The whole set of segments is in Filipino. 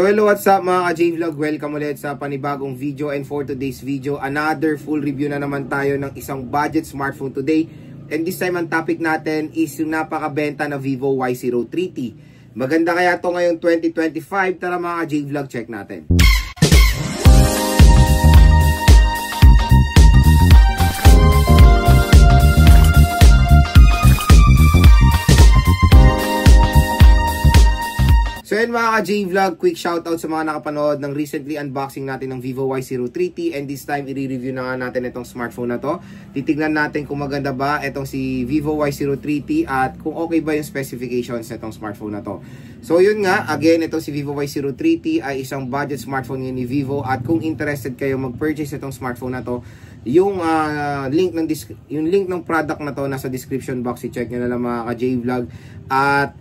So hello, what's up mga ka-J-Vlog? Welcome ulit sa panibagong video, and for today's video, another full review na naman tayo ng isang budget smartphone today. And this time ang topic natin is yung napakabenta na Vivo Y03T. Maganda kaya to ngayong 2025? Tara mga ka-J-Vlog, check natin. So yun mga ka-J-Vlog, quick shoutout sa mga nakapanood ng recently unboxing natin ng Vivo Y03T, and this time i-review na nga natin itong smartphone na to. Titignan natin kung maganda ba itong si Vivo Y03T at kung okay ba yung specifications nitong smartphone na to. So yun nga, again, itong si Vivo Y03T ay isang budget smartphone ni Vivo, at kung interested kayo mag-purchase itong smartphone na to, yung link ng product na to nasa description box, i-check nyo na lang mga ka-J-Vlog. At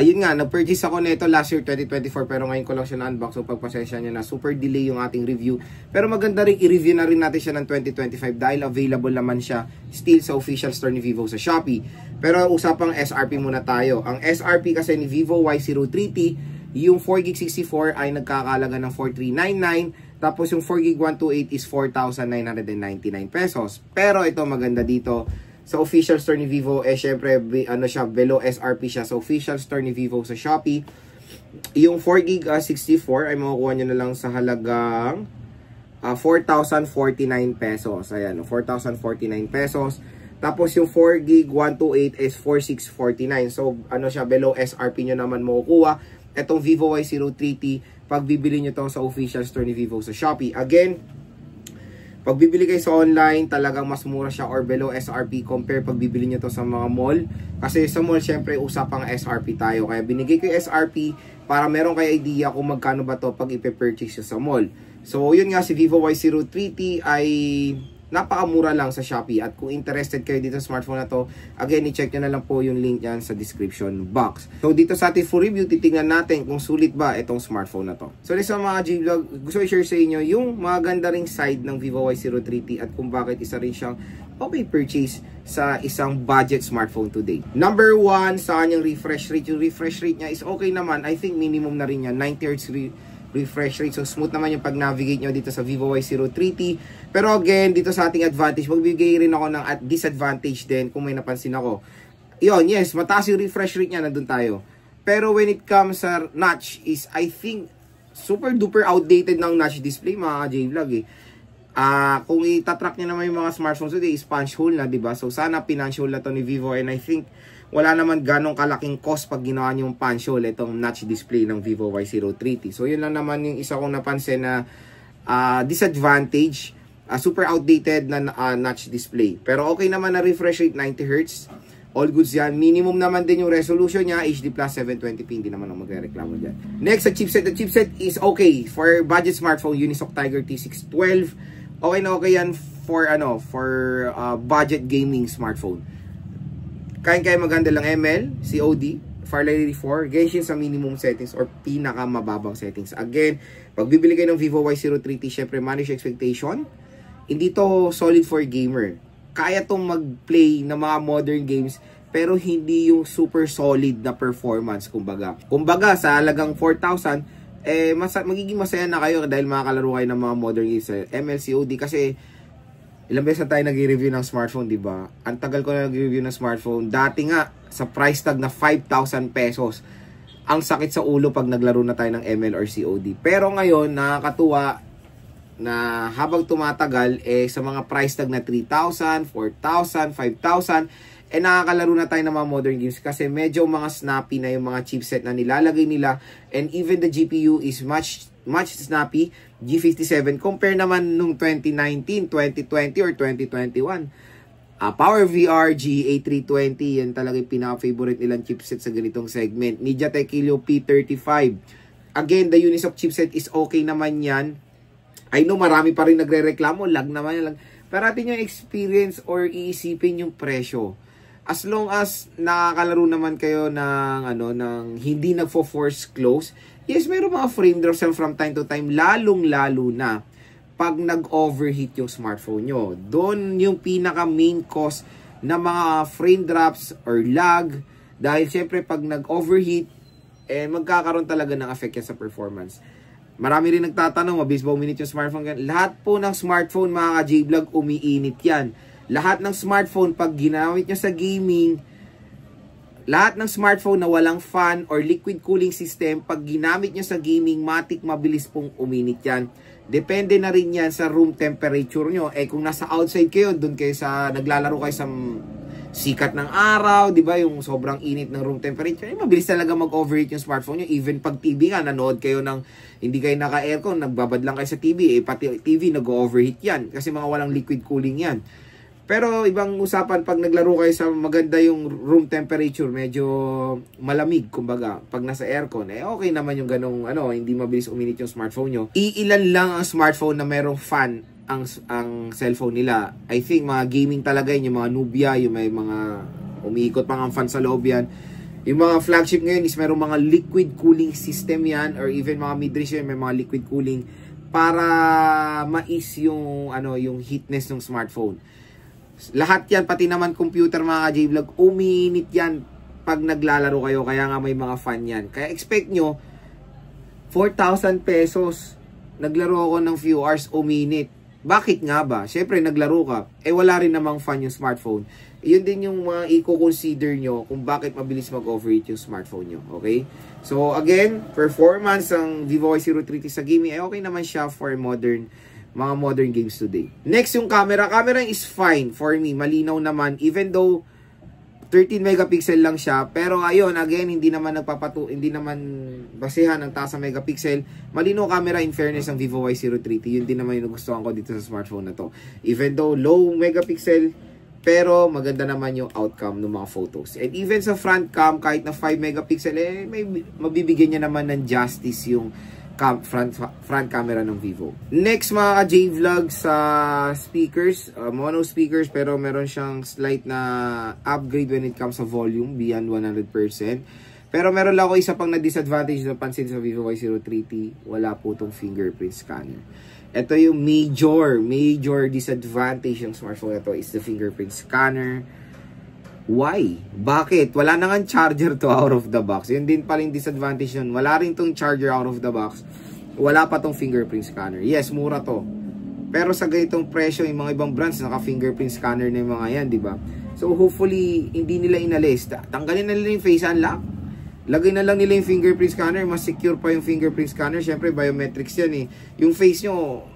yun nga, nag-purchase ako nito last year 2024, pero ngayon ko lang siya na-unbox, so pagpasensya nyo na, super delay yung ating review. Pero maganda rin i-review na rin natin siya ng 2025 dahil available naman siya still sa official store ni Vivo sa Shopee. Pero usapang SRP muna tayo. Ang SRP kasi ni Vivo Y03T, yung 4GB64 ay nagkakalaga ng 4,399, tapos yung 4GB 128 is 4,999 pesos. Pero ito maganda dito, sa official store ni Vivo, syempre, siya, below SRP siya. Sa official store ni Vivo sa Shopee, yung 4GB 64 ay makukuha nyo na lang sa halagang 4,049 pesos. Ayan, 4,049 pesos. Tapos yung 4GB 128 is 4,649. So, siya, below SRP nyo naman makukuha etong Vivo Y03T pag bibili nyo to sa official store ni Vivo sa Shopee. Again, pag bibili kayo sa online, talagang mas mura siya or below SRP compare pag bibili nyo to sa mga mall. Kasi sa mall, syempre, usapang SRP tayo. Kaya binigay ko yung SRP para meron kayo idea kung magkano ba to pag ipipurchase sa mall. So, yun nga, si Vivo Y03T ay napakamura lang sa Shopee. At kung interested kayo dito sa smartphone na to, again, i-check nyo na lang po yung link yan sa description box. So, dito sa ating full review, titingnan natin kung sulit ba itong smartphone na to. So, sa mga J-Vlog, gusto ko i-share sa inyo yung mga ganda ring side ng Vivo Y03T at kung bakit isa rin siyang okay purchase sa isang budget smartphone today. Number 1, sa kanyang refresh rate. Yung refresh rate niya is okay naman. I think minimum na rin yan. 90Hz refresh rate. So, smooth naman yung pag-navigate nyo dito sa Vivo Y03T. Pero again, dito sa ating advantage, magbibigay rin ako ng disadvantage din kung may napansin ako. Yun, yes, mataas yung refresh rate niya, nandun tayo. Pero when it comes sa notch is, I think, super duper outdated ng notch display, mga J-Vlog eh. Kung itatrack nyo naman yung mga smartphones today, is punch hole na, diba? So, sana pinunch hole na to ni Vivo, and I think, wala naman ganong kalaking cost pag ginawa nyo yung punch hole, itong notch display ng Vivo Y03T. So, yun lang naman yung isa kong napansin na disadvantage. Super outdated na notch display. Pero okay naman na refresh rate, 90Hz. All goods yan. Minimum naman din yung resolution niya, HD Plus 720p. Hindi naman ako magre-reklamo dyan. Next, sa chipset. The chipset is okay. For budget smartphone, Unisoc Tiger T612. Okay na okay yan for, budget gaming smartphone. Kaya maganda lang ML, COD, Firelight 4, Genshin sa minimum settings or pinakamababang settings. Again, pag bibili kayo ng Vivo Y03T, syempre manage expectation. Hindi to solid for gamer. Kaya tong mag-play ng mga modern games, pero hindi yung super solid na performance, kumbaga. Kumbaga, sa halagang 4,000, magiging masaya na kayo dahil makakalaro kayo ng mga modern games sa ML, COD, kasi ilang beses na tayo nag-review ng smartphone, di ba? Ang tagal ko na nag-review ng smartphone. Dati nga, sa price tag na 5,000 pesos, ang sakit sa ulo pag naglaro na tayo ng ML or COD. Pero ngayon, nakakatuwa na habang tumatagal, sa mga price tag na 3,000, 4,000, 5,000, nakakalaro na tayo ng mga modern games kasi medyo mga snappy na yung mga chipset na nilalagay nila, and even the GPU is much snappy, G57, compare naman nung 2019, 2020, or 2021. PowerVR G8320, yan talaga yung pinaka-favorite nilang chipset sa ganitong segment. MediaTek Helio P35. Again, the Unisoc chipset is okay naman yan. I know marami pa rin nagre-reklamo, lag naman yan. Pero atin yung experience or iisipin yung presyo. As long as nakakalaro naman kayo ng hindi nagfo-force close, yes, mayroon mga frame drops from time to time, lalong-lalo na pag nag-overheat yung smartphone nyo. Doon yung pinaka-main cause na mga frame drops or lag. Dahil syempre pag nag-overheat, magkakaroon talaga ng effect yan sa performance. Marami rin nagtatanong, mabilis ba uminit yung smartphone? Lahat po ng smartphone, mga ka-J-Vlog, umiinit yan. Lahat ng smartphone, pag ginamit nyo sa gaming, lahat ng smartphone na walang fan or liquid cooling system, pag ginamit nyo sa gaming, matik mabilis pong uminit yan. Depende na rin yan sa room temperature nyo. Kung nasa outside kayo, dun kayo sa, naglalaro kayo sa sikat ng araw, di ba, yung sobrang init ng room temperature, mabilis talaga mag-overheat yung smartphone nyo. Even pag TV nga, nanood kayo ng, hindi kayo naka-aircon, nagbabad lang kayo sa TV, pati TV nag-overheat yan, kasi mga walang liquid cooling yan. Pero ibang usapan, pag naglaro kayo sa maganda yung room temperature, medyo malamig, kumbaga, pag nasa aircon, okay naman yung ganong, hindi mabilis uminit yung smartphone nyo. Iilan lang ang smartphone na merong fan ang cellphone nila. I think mga gaming talaga yun, yung mga Nubia, yung may mga umiikot pang ang fan sa loob yan. Yung mga flagship ngayon is merong mga liquid cooling system yan, or even mga mid-range yan, may mga liquid cooling para mais yung, yung heatness ng smartphone. Lahat yan, pati naman computer, mga J-Vlog, uminit yan pag naglalaro kayo, kaya nga may mga fan yan. Kaya expect nyo, 4,000 pesos, naglaro ako ng few hours, uminit. Bakit nga ba? Siyempre, naglaro ka. Wala rin namang fan yung smartphone. Yun din yung mga i-consider nyo kung bakit mabilis mag-overheat yung smartphone nyo. Okay? So, again, performance ng Vivo Y03T sa gaming, okay naman siya for mga modern games today. Next, yung camera. Camera is fine for me. Malinaw naman. Even though 13 megapixel lang siya, pero ayun, again, hindi naman basehan ng taas sa megapixel. Malino camera in fairness ng Vivo Y03T. Yun din naman yung nagustuhan ko dito sa smartphone na to. Even though low megapixel, pero maganda naman yung outcome ng mga photos. And even sa front cam, kahit na 5 megapixel, may mabibigyan niya naman ng justice yung front camera ng Vivo. Next, mga ka-J-Vlog, sa speakers, mono speakers, pero meron siyang slight na upgrade when it comes sa volume, beyond 100%. Pero meron lang ako isa pang na disadvantage na pansin sa Vivo Y03T, wala po itong fingerprint scanner. Ito yung major disadvantage ng smartphone na ito is the fingerprint scanner. Why? Bakit? Wala na nga charger to out of the box. Yun din paling disadvantage yun. Wala rin tong charger out of the box. Wala pa tong fingerprint scanner. Yes, mura to. Pero sa ganitong presyo, yung mga ibang brands, naka-fingerprint scanner na yung mga yan, di ba? So, hopefully, hindi nila inalis. Tanggalin na nila yung face unlock. Lagay na lang nila yung fingerprint scanner. Mas secure pa yung fingerprint scanner. Siyempre, biometrics yan eh. Yung face nyo,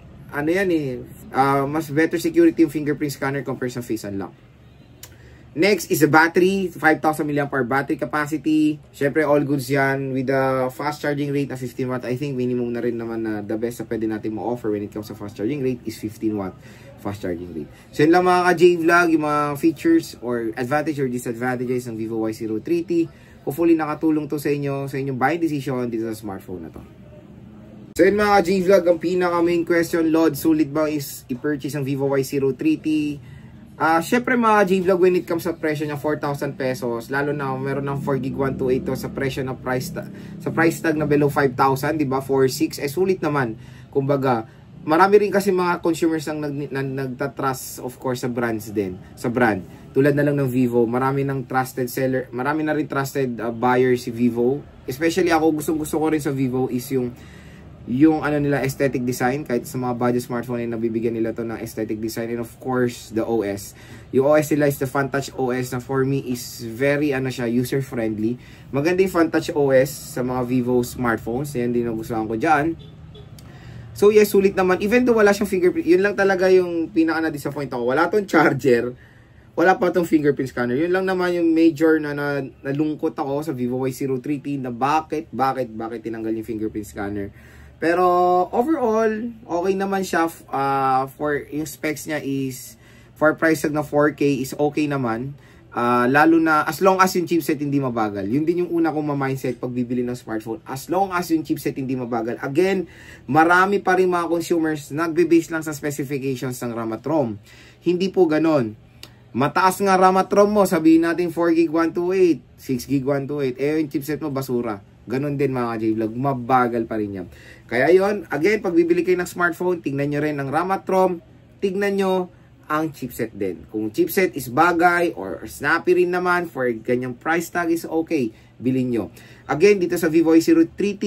mas better security yung fingerprint scanner compared sa face unlock. Next is the battery, 5,000 mAh battery capacity. Syempre, all goods yan with the fast charging rate na 15 watt. I think minimum na rin naman na the best na pwede natin ma-offer when it comes to fast charging rate is 15 watt fast charging rate. So yun lang mga ka-J-Vlog, yung mga features or advantage or disadvantages ng Vivo Y03T. Hopefully nakatulong to sa inyong buying decision dito sa smartphone na to. So yun mga ka-J-Vlog, ang pinaka main question, Lord, sulit ba is i-purchase ang Vivo Y03T? Syempre mga J-Vlog, when it comes sa presyo niya 4,000 pesos, lalo na meron ng 4GB 128 to sa presyo na sa price tag na below 5,000, di ba? 4,600 sulit naman. Kumbaga, marami rin kasi mga consumers ang nagtatrust of course sa brands din, sa brand. Tulad na lang ng Vivo, marami ng trusted seller, marami na rin trusted buyer si Vivo. Especially ako, gusto ko rin sa Vivo is yung nila aesthetic design, kahit sa mga budget smartphone ay nabibigyan nila to ng aesthetic design, and of course the OS. Yung OS nila is the FunTouch OS na for me is very user friendly. Maganda yung FunTouch OS sa mga Vivo smartphones, yan din nagustuhan ko dyan. So yes, sulit naman, even though wala siyang fingerprint. Yun lang talaga yung pinaka na disappoint ako, wala tong charger, wala pa tong fingerprint scanner. Yun lang naman yung major na nalungkot ako sa Vivo Y03T na bakit tinanggal yung fingerprint scanner. Pero overall, okay naman siya. For yung specs niya is, for price tag na 4K is okay naman. Lalo na, as long as yung chipset hindi mabagal. Yun din yung una kong ma-mindset pag bibili ng smartphone. As long as yung chipset hindi mabagal. Again, marami pa rin mga consumers nagbe-base lang sa specifications ng RAM at ROM. Hindi po ganon. Mataas nga RAM at ROM mo, sabihin natin 4GB 128, 6GB 128. Yung chipset mo basura. Ganon din mga J-Vlog, mabagal pa rin yan. Kaya yon, again, pag bibili kayo ng smartphone, tignan nyo rin ang RAM at ROM, tignan nyo ang chipset din. Kung chipset is bagay or snappy rin naman for ganyang price tag is okay, bilhin nyo. Again, dito sa Vivo Y03T,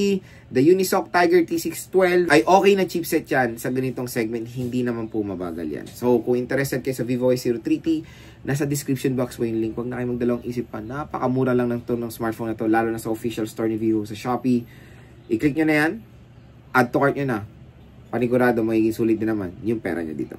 the Unisoc Tiger T612 ay okay na chipset yan sa ganitong segment, hindi naman po mabagal yan. So, kung interested kayo sa Vivo Y03T, nasa description box mo yung link. Huwag na kayo magdalawang isip pa. Napakamura lang ng to ng smartphone na to, lalo na sa official store ni Vivo sa Shopee. I-click nyo na yan, add to cart nyo na. Panigurado, magiging sulit din naman yung pera nyo dito.